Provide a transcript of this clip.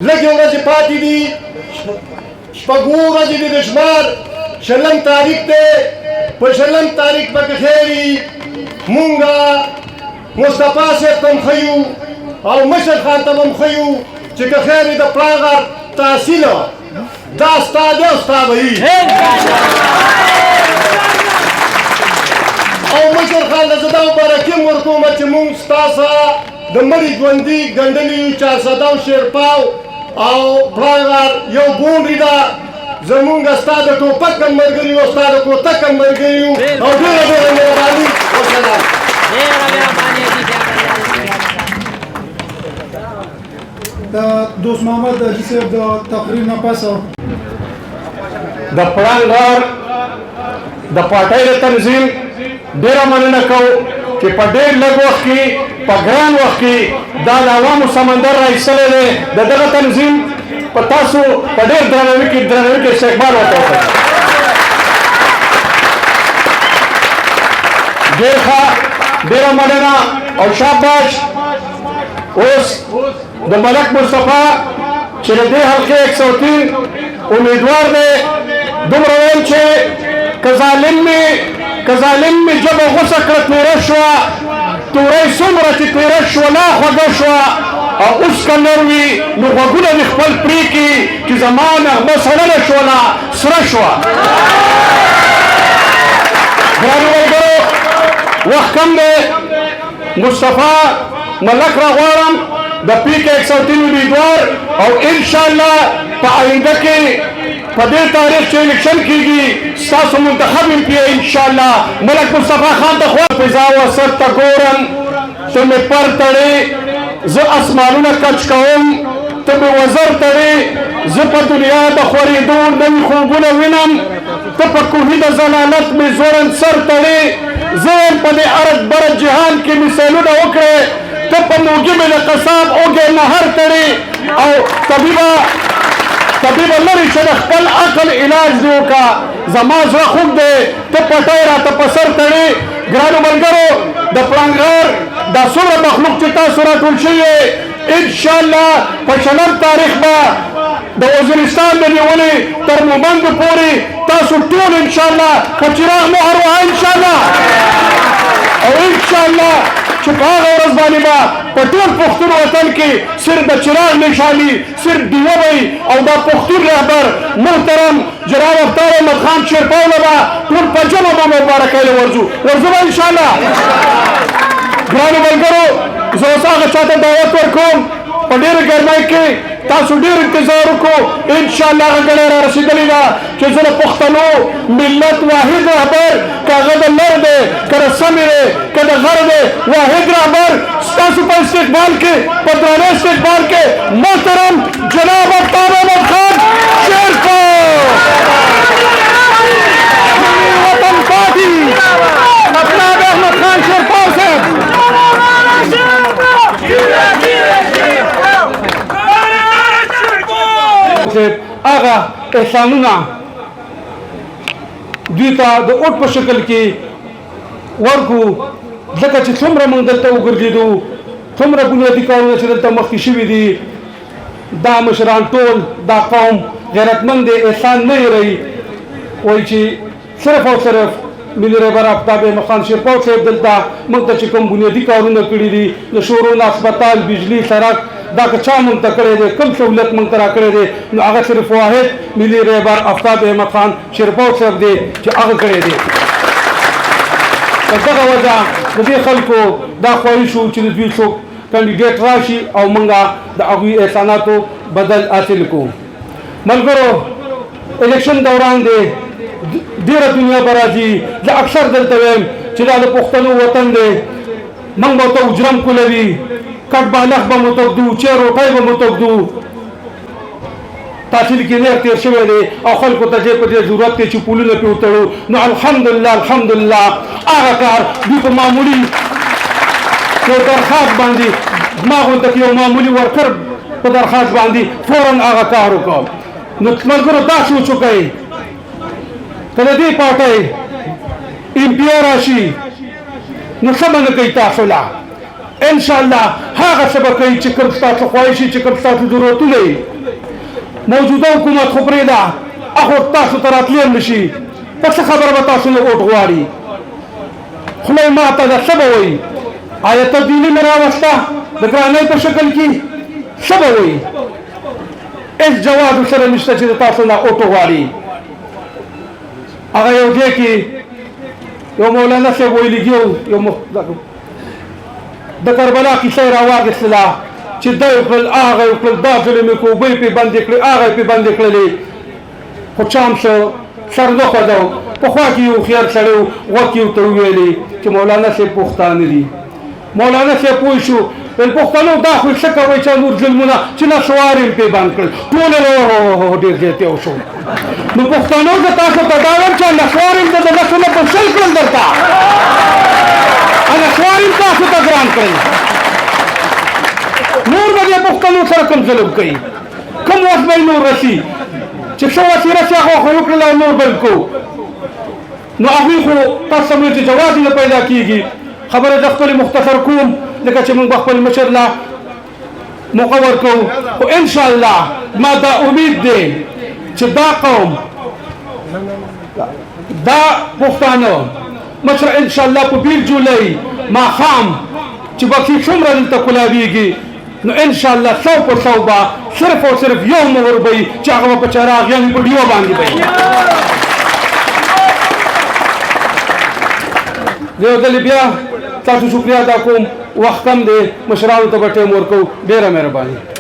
لږې ورځې پاتې دي شپږ ورځې دي د شمار شلم تاریخ دی په شلم تاریخ به که خیر وي مونږ مصطفی صاحب ته هم ښیو او مشر خان ته به هم ښیو چې که خیر وي د پړانګ تحصیل دا ستا دی او ستا به وي او مشر خان ته زه دا مبارکي هم ورکوم چې مونږ ستا سره د مړي ژوندي ګنډلي یو چارسده شیرپاو او پړانګ یو بونډۍ ده زمونږ ستا د ټوپک هم ملګري یو ستا د کوتک هم ملګري یو او ډېره ډېره مهرباني وسلام د دوست محمد حاجي صاحب د تقریر نه پس د پړانګ د پارټۍ د تنظیم ډېره مننه کوو چې په ډېر لږ وخت کې په ګران وخت کې دا د عوامو سمندر را ایستلی دی د دغه تنظیم په تاسو په ډېر درناوي کې استقبال ورته وکړئ ډېر ښه ډېره مننه او شاباش اوس د ملک مصطفی چې د دې حلقې 103 امیدوار دی دومره ویل چې که ظالم مې ژبه غوڅه کړه تېره شوه تورۍ څومره چې تېره شوه لا خوږه شوه او اوس که نر وي نو غوږونه دې خپل پرې کړي چې زما نغمه سړله شوله سره شوه ګرانو ملګرو وخت کم دی مصطفی ملک را غواړم د PK 103 امیدوار او انشاءالله په آینده کې په دې تاریخ چې الیکشن کېږي ستاسو منتخب MP انشاءالله ملک مصطفی خان ته خوا فضا وسط ته ګورم ته مې پر تړې زه اسمانونه کچ کوم ته مې وزر تړې زه په دنیا د خورېدو نوي خوبونه وینم ته په کوهي د ضلالت مې زورن سر تړې زه په دې ارد برد جهان کې مثالونه وکړې ته په موږي مې د قصاب اوږې نهر تړې او طبیبه لرې چې د خپل عقل علاج دې وکړه زما زړه خوږ دی ته پټی راته په سر تړې ګرانو ملګرو د پړانګ دا څومره مخلوق چې تاسو راټول شوي انشاءالله په شلم تاریخ به د وزیرستان د نیولې تر مومندو پورې تاسو ټول انشاءالله په چراغ مهر وه انشاءالله او انشاءالله چې په هغه ورځ باندې به په ټول پښتون وطن کې صرف د چراغ نشاني صرف ډیوه وي او دا پښتون رهبر محترم جناب افطار احمد خان شیرپاو له به ټول په جمع به مبارکۍ له ورځو به انشاءالله ګرانو ملګرو زه اوس هغه چاته دعوت ورکوم په ډېره ګرمۍ کې تاسو ډېر انتظار وکړو انشاءالله هغه ګړۍ را رسېدلې ده چې زه د پښتنو ملت واحد رهبر که هغه د لر دی که د سمې دی که د غر دی واحد رهبر ستاسو په استقبال کې په درانه استقبال کې محترم جناب افطار احمد خان شیرپاو وطن پاتې افطار احمد خان شیرپاو صاحب هغه احسانونه دوی ته د اوټ په شکل کې ورکو ځکه چې څومره موږ دلته وګرځېدو څومره بنیادي کارونه چې دلته مخکې شوي دي دا مشران ټول دا قوم غیرتمند دی احسان نه هېروي وایي چې صرف او صرف ملي رهبر آفتاب احمد خان شیرپاو صاحب دلته موږ ته چې کوم بنیادي کارونه کړي دي د شورونه هسپتال بجلي سړک دا که چا مونږ ته کړی دی کوم سهولت مونږ ته را کړی دی نو هغه صرف واحد ملي رهبر آفتاب احمد خان شیرپاو صاحب دی چې هغه کړی دی په دغه وجه د دې خلکو دا خواهش وو چې د دوی څوک کاندیډیټ راشي او مونږ د هغوی احساناتو بدل حاصل کړو ملګرو الیکشن دوران دی ډېره دنیا به راځي زه اکثر دلته وایم چې دا د پښتنو وطن دی موږ به ورته اجرم کولوي کټ بالغ به مو تږدو چای روټۍ به مو تږدو تحصیل کې نیر تېر شوی دی او خلکو ته دې په دې ضرورت دی چې پولونه پرې وتړو نو الحمدلله هغه کار دوی په معمولي یو درخواست باندې زما غونته کې یو معمولي ورکر په درخواست باندې فورا هغه کار وکړو نو ملګرو دا سوچ وکړئ که د دې پارټۍ MP راشي نو څه به نه کوي تاسو لا ان شاء الله هغه څه به کوي چې کوم ستاسو خواهش چې کوم ستاسو ضرورتونه وي موجوده حکومت خو پرېږده هغه تاسو ته راتلی هم نشي په څه خبره به تاسو نه اوټ غواړي خوله یې ماته ده څه به وایي آیا تبدیلي مې راوسته د ګرانۍ په شکل کې څه به وایي هېڅ جواب سره نشته چې د تاسو نه اوټ غواړي هغه یو ځای کې یو مولانا صاحب ویلي یو د کربلا کیسه یې راواخیستله چې دا یې کړل هغه یې کړل دا ظلم یې کړو اوبه یې پرې بندې کړې هغه یې پرې بندې کړلې خو چا هم څه سر نه خوځو پخوا کې یو هوښیار سړی و غوږ یې ورته وویلې چې مولانا صاحب پښتانه دي مولانا صاحب پوه شو ویل پښتنو دا خو څه کوئ چې نور ظلمونه چې نسوار یې پرې بند کړل ټول ډېر زیات یو شو نو پښتنو زه تاسو ته دا وایم چې نسوار یې د نسو نه په شل کړل درته نسوار یې تاسو ته ګران کړل نور به دې پښتنو سره کوم ظلم کوي کوم وخت به نور رسي چې څه وخت یې رسي هغه خو وکړل او نور بل کو نو هغوی خو تاسو ته چې جواز نه پیدا کېږي خبره د خپل مختصر کوم لکه چې موږ خپل مشر لا موقع ورکوو خو انشاءالله ما دا امید دی چې دا قوم دا پښتانه مشر انشاءالله په 20 جولای ماښام چې بکسي څومره دلته کلاویږي نو انشاءالله 100% به صرف او صرف یو مهر به وي چې هغه به په چراغیانو په ډیو باندې به وي یو ځل بیا تاسو شکریه ادا کوم وخت کم دی مشرانو ته به ټیم ورکوو ډېره مهرباني